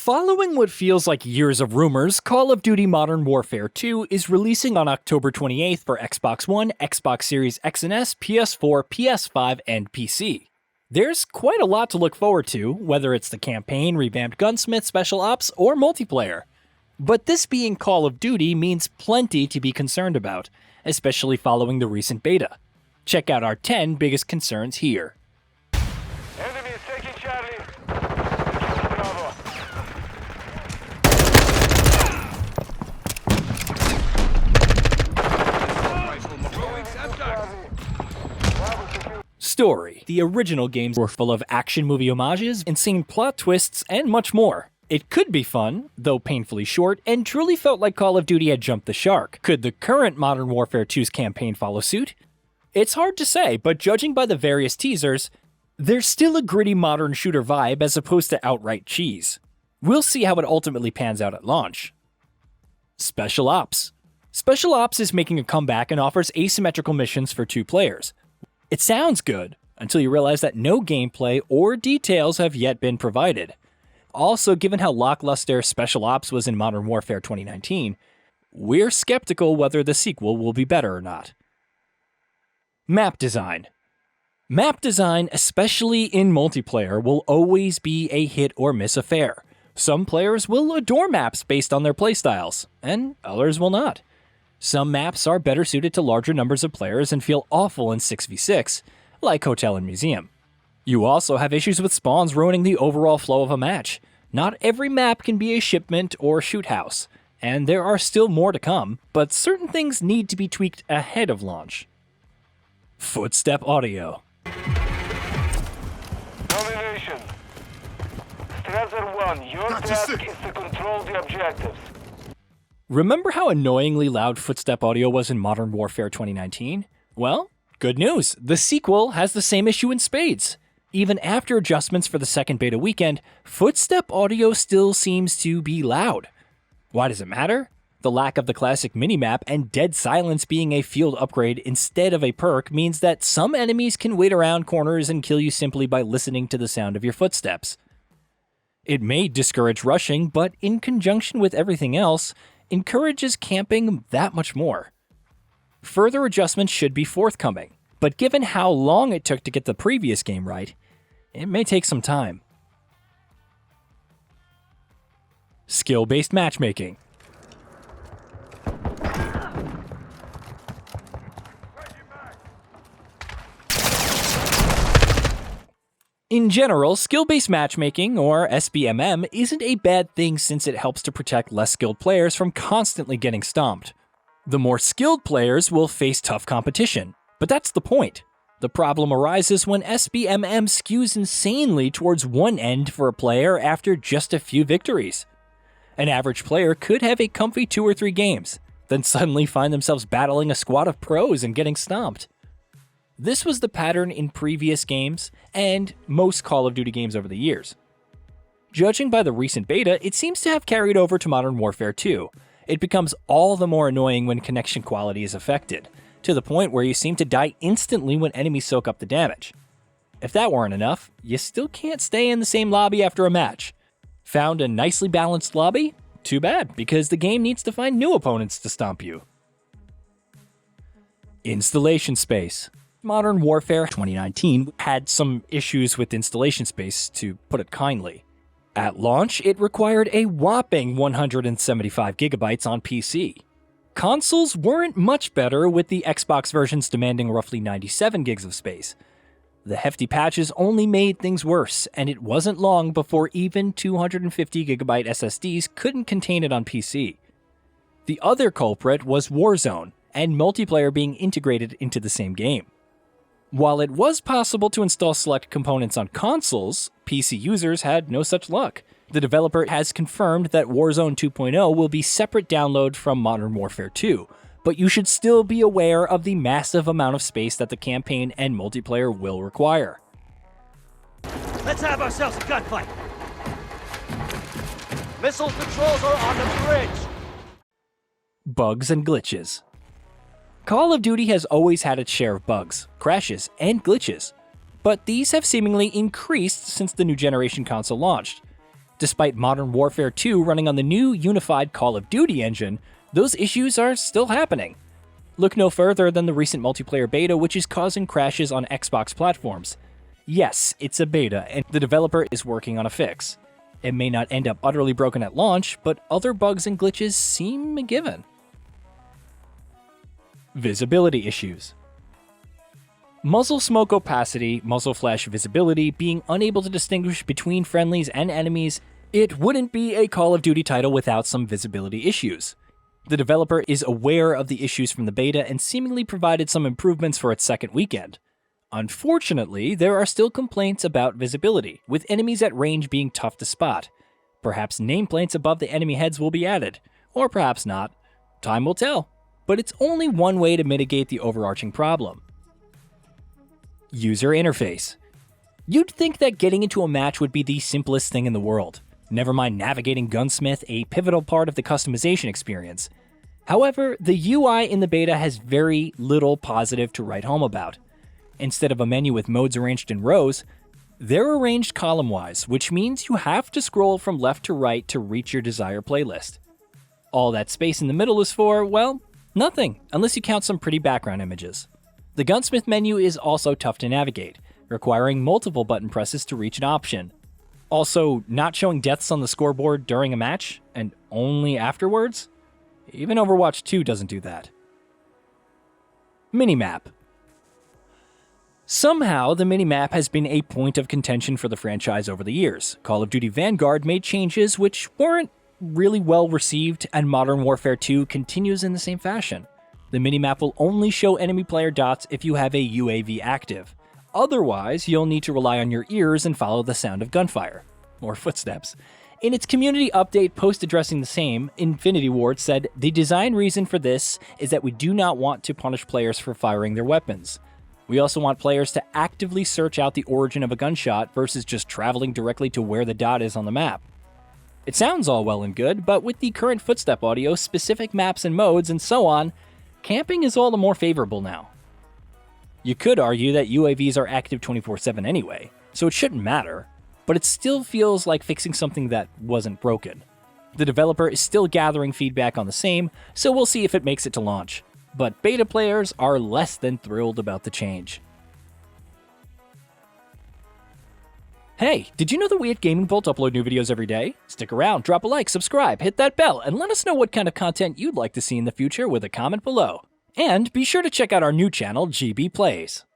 Following what feels like years of rumors, Call of Duty Modern Warfare 2 is releasing on October 28th for Xbox One, Xbox Series X and S, PS4, PS5, and PC. There's quite a lot to look forward to, whether it's the campaign, revamped Gunsmith, special ops, or multiplayer. But this being Call of Duty means plenty to be concerned about, especially following the recent beta. Check out our 10 biggest concerns here. Enemy is taking Charlie. Bravo. Story. The original games were full of action movie homages, insane plot twists, and much more. It could be fun, though painfully short, and truly felt like Call of Duty had jumped the shark. Could the current Modern Warfare 2's campaign follow suit? It's hard to say, but judging by the various teasers, there's still a gritty modern shooter vibe as opposed to outright cheese. We'll see how it ultimately pans out at launch. Special Ops. Special Ops is making a comeback and offers asymmetrical missions for 2 players. It sounds good, until you realize that no gameplay or details have yet been provided. Also, given how lackluster Special Ops was in Modern Warfare 2019, we're skeptical whether the sequel will be better or not. Map design. Map design, especially in multiplayer, will always be a hit or miss affair. Some players will adore maps based on their playstyles, and others will not. Some maps are better suited to larger numbers of players and feel awful in 6v6, like Hotel and Museum. You also have issues with spawns ruining the overall flow of a match. Not every map can be a shipment or shoot house, and there are still more to come, but certain things need to be tweaked ahead of launch. FOOTSTEP audio. Domination. Strasser 1, your task is to control the objectives. Remember how annoyingly loud FOOTSTEP audio was in Modern Warfare 2019? Well, good news, the sequel has the same issue in spades. Even after adjustments for the second beta weekend, FOOTSTEP audio still seems to be loud. Why does it matter? The lack of the classic minimap and dead silence being a field upgrade instead of a perk means that some enemies can wait around corners and kill you simply by listening to the sound of your footsteps. It may discourage rushing, but in conjunction with everything else, encourages camping that much more. Further adjustments should be forthcoming, but given how long it took to get the previous game right, it may take some time. Skill-based matchmaking. In general, skill-based matchmaking, or SBMM, isn't a bad thing since it helps to protect less skilled players from constantly getting stomped. The more skilled players will face tough competition, but that's the point. The problem arises when SBMM skews insanely towards one end for a player after just a few victories. An average player could have a comfy 2 or 3 games, then suddenly find themselves battling a squad of pros and getting stomped. This was the pattern in previous games and most Call of Duty games over the years. Judging by the recent beta, it seems to have carried over to Modern Warfare 2. It becomes all the more annoying when connection quality is affected, to the point where you seem to die instantly when enemies soak up the damage. If that weren't enough, you still can't stay in the same lobby after a match. Found a nicely balanced lobby? Too bad, because the game needs to find new opponents to stomp you. Installation space. Modern Warfare 2019 had some issues with installation space, to put it kindly. At launch, it required a whopping 175 gigabytes on PC. Consoles weren't much better, with the Xbox versions demanding roughly 97 gigs of space. The hefty patches only made things worse, and it wasn't long before even 250 gigabyte SSDs couldn't contain it on PC. The other culprit was Warzone, and multiplayer being integrated into the same game. While it was possible to install select components on consoles, PC users had no such luck. The developer has confirmed that Warzone 2.0 will be separate download from Modern Warfare 2, but you should still be aware of the massive amount of space that the campaign and multiplayer will require. Let's have ourselves a gunfight! Missile patrols are on the bridge! Bugs and glitches. Call of Duty has always had its share of bugs, crashes, and glitches, but these have seemingly increased since the new generation console launched. Despite Modern Warfare 2 running on the new unified Call of Duty engine, those issues are still happening. Look no further than the recent multiplayer beta, which is causing crashes on Xbox platforms. Yes, it's a beta, and the developer is working on a fix. It may not end up utterly broken at launch, but other bugs and glitches seem a given. Visibility issues. Muzzle smoke opacity, muzzle flash visibility, being unable to distinguish between friendlies and enemies, it wouldn't be a Call of Duty title without some visibility issues. The developer is aware of the issues from the beta and seemingly provided some improvements for its second weekend. Unfortunately, there are still complaints about visibility, with enemies at range being tough to spot. Perhaps nameplates above the enemy heads will be added, or perhaps not. Time will tell, but it's only one way to mitigate the overarching problem. User interface. You'd think that getting into a match would be the simplest thing in the world. Never mind navigating Gunsmith, a pivotal part of the customization experience. However, the UI in the beta has very little positive to write home about. Instead of a menu with modes arranged in rows, they're arranged column-wise, which means you have to scroll from left to right to reach your desired playlist. All that space in the middle is for, well, nothing, unless you count some pretty background images. The Gunsmith menu is also tough to navigate, requiring multiple button presses to reach an option. Also, not showing deaths on the scoreboard during a match, and only afterwards? Even Overwatch 2 doesn't do that. Minimap. Somehow, the minimap has been a point of contention for the franchise over the years. Call of Duty Vanguard made changes which weren't really well received, and Modern Warfare 2 continues in the same fashion. The minimap will only show enemy player dots if you have a UAV active. Otherwise, you'll need to rely on your ears and follow the sound of gunfire, or footsteps. In its community update post addressing the same, Infinity Ward said, "The design reason for this is that we do not want to punish players for firing their weapons. We also want players to actively search out the origin of a gunshot versus just traveling directly to where the dot is on the map." It sounds all well and good, but with the current footstep audio, specific maps and modes, and so on, camping is all the more favorable now. You could argue that UAVs are active 24/7 anyway, so it shouldn't matter, but it still feels like fixing something that wasn't broken. The developer is still gathering feedback on the same, so we'll see if it makes it to launch. But beta players are less than thrilled about the change. Hey, did you know that we at Gaming Bolt upload new videos every day? Stick around, drop a like, subscribe, hit that bell, and let us know what kind of content you'd like to see in the future with a comment below. And be sure to check out our new channel, GB Plays.